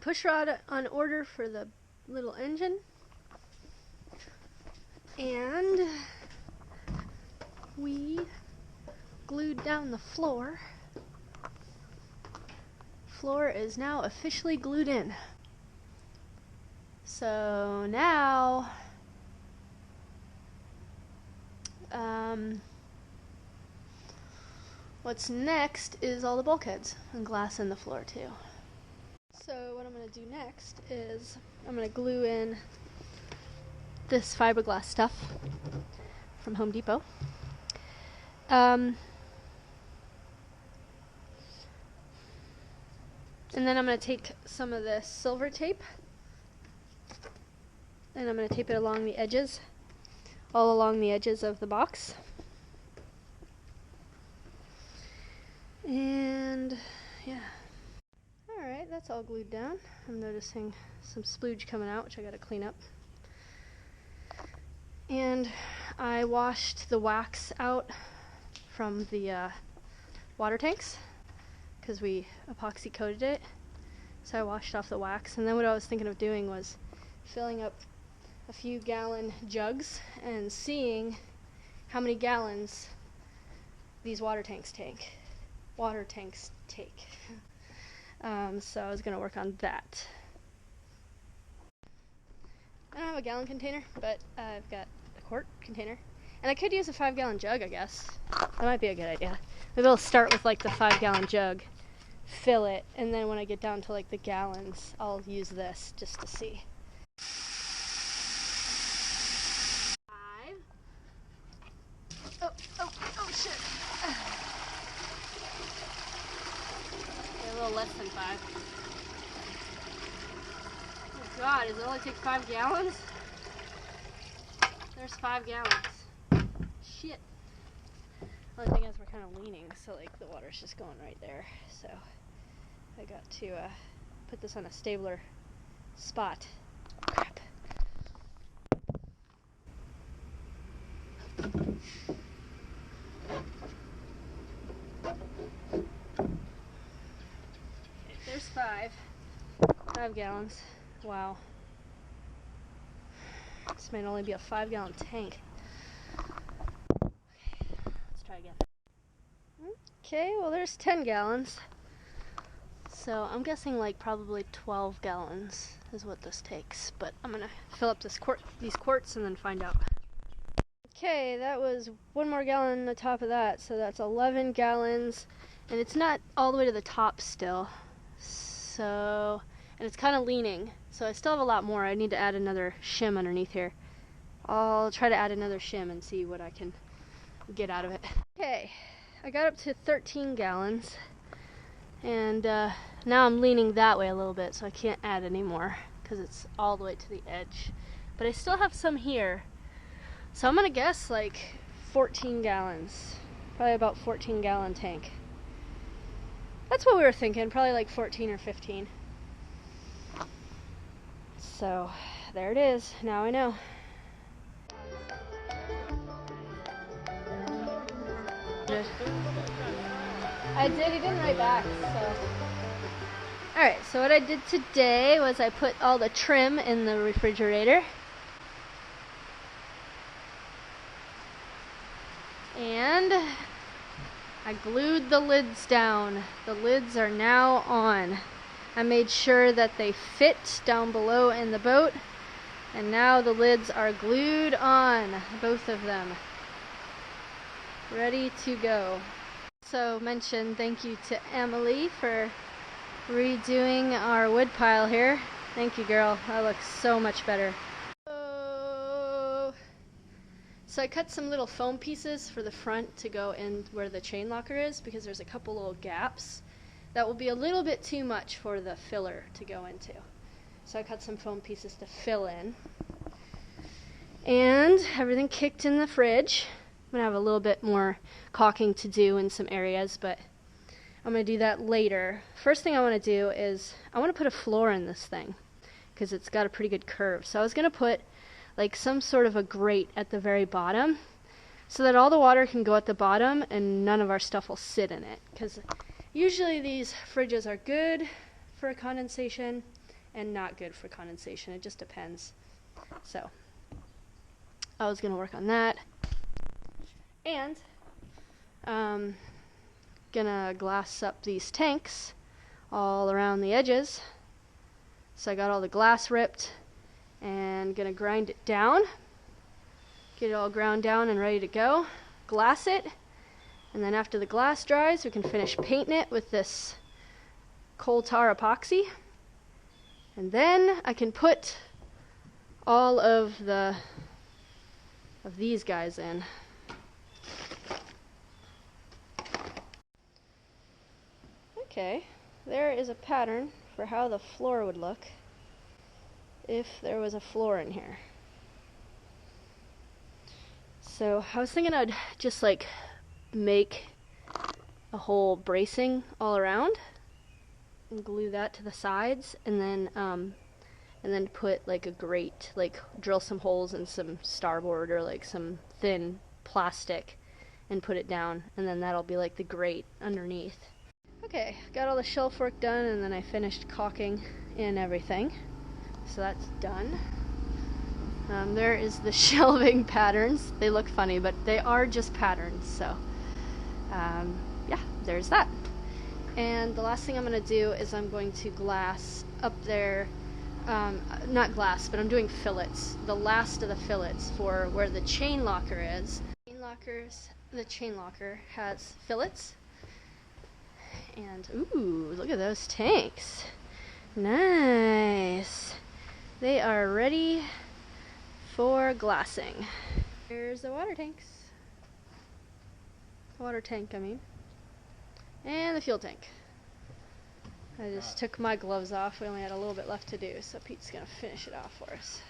push rod on order for the little engine, and we glued down the floor. Floor is now officially glued in. So now what's next is all the bulkheads and glass in the floor too. So what I'm going to do next is I'm going to glue in this fiberglass stuff from Home Depot. And then I'm going to take some of this silver tape and I'm going to tape it along the edges, all along the edges of the box. And yeah. Alright, that's all glued down. I'm noticing some splooge coming out, which I gotta clean up. And I washed the wax out from the water tanks because we epoxy coated it. So I washed off the wax, and then what I was thinking of doing was filling up a few gallon jugs and seeing how many gallons these water tanks take. So I was going to work on that. I don't have a gallon container, but I've got a quart container. And I could use a 5-gallon jug, I guess. That might be a good idea. Maybe I'll start with like the 5-gallon jug, fill it, and then when I get down to like the gallons, I'll use this just to see. 5. Oh shit. A little less than 5. Oh god, does it only take 5 gallons? There's 5 gallons. Shit. Only thing is we're kind of leaning, so like the water's just going right there. So I got to put this on a stabler spot. Crap. There's 5 gallons. Wow. This might only be a 5-gallon tank. Okay, let's try again. Okay, well there's 10 gallons. So I'm guessing like probably 12 gallons is what this takes. But I'm gonna fill up these quarts and then find out. Okay, that was 1 more gallon on the top of that, so that's 11 gallons. And it's not all the way to the top still. So, and it's kind of leaning, so I still have a lot more. I need to add another shim underneath here. I'll try to add another shim and see what I can get out of it. Okay, I got up to 13 gallons, and now I'm leaning that way a little bit, so I can't add any more because it's all the way to the edge. But I still have some here, so I'm gonna guess like 14 gallons, probably about 14-gallon tank. That's what we were thinking, probably like 14 or 15. So, there it is. Now I know. I did, he didn't write back, so. Alright, so what I did today was I put all the trim in the refrigerator. And I glued the lids down. The lids are now on. I made sure that they fit down below in the boat, and now the lids are glued on, both of them. Ready to go. So mention thank you to Emily for redoing our wood pile here. Thank you, girl. That looks so much better. So I cut some little foam pieces for the front to go in where the chain locker is, because there's a couple little gaps that will be a little bit too much for the filler to go into. So I cut some foam pieces to fill in. And everything kicked in the fridge. I'm going to have a little bit more caulking to do in some areas, but I'm going to do that later. First thing I want to do is I want to put a floor in this thing because it's got a pretty good curve. So I was going to put like some sort of a grate at the very bottom so that all the water can go at the bottom and none of our stuff will sit in it, because usually these fridges are good for condensation, and not good for condensation. It just depends. So I was gonna work on that, and gonna glass up these tanks all around the edges. So I got all the glass ripped and gonna grind it down, get it all ground down and ready to go, glass it, and then after the glass dries we can finish painting it with this coal tar epoxy, and then I can put all of these guys in. Okay, there is a pattern for how the floor would look if there was a floor in here. So I was thinking I'd just like make a whole bracing all around and glue that to the sides, and then put like a grate, like drill some holes in some starboard or like some thin plastic and put it down, and then that'll be like the grate underneath. Okay, got all the shelf work done, and then I finished caulking in everything, so that's done. There is the shelving patterns. They look funny, but they are just patterns, so yeah, there's that. And the last thing I'm going to do is I'm going to glass up there, not glass, but I'm doing fillets, the last of the fillets for where the chain locker is. The chain locker has fillets, and ooh, look at those tanks. Nice. They are ready for glassing. Here's the water tanks. Water tank, I mean. And the fuel tank. I just took my gloves off. We only had a little bit left to do, so Pete's gonna finish it off for us.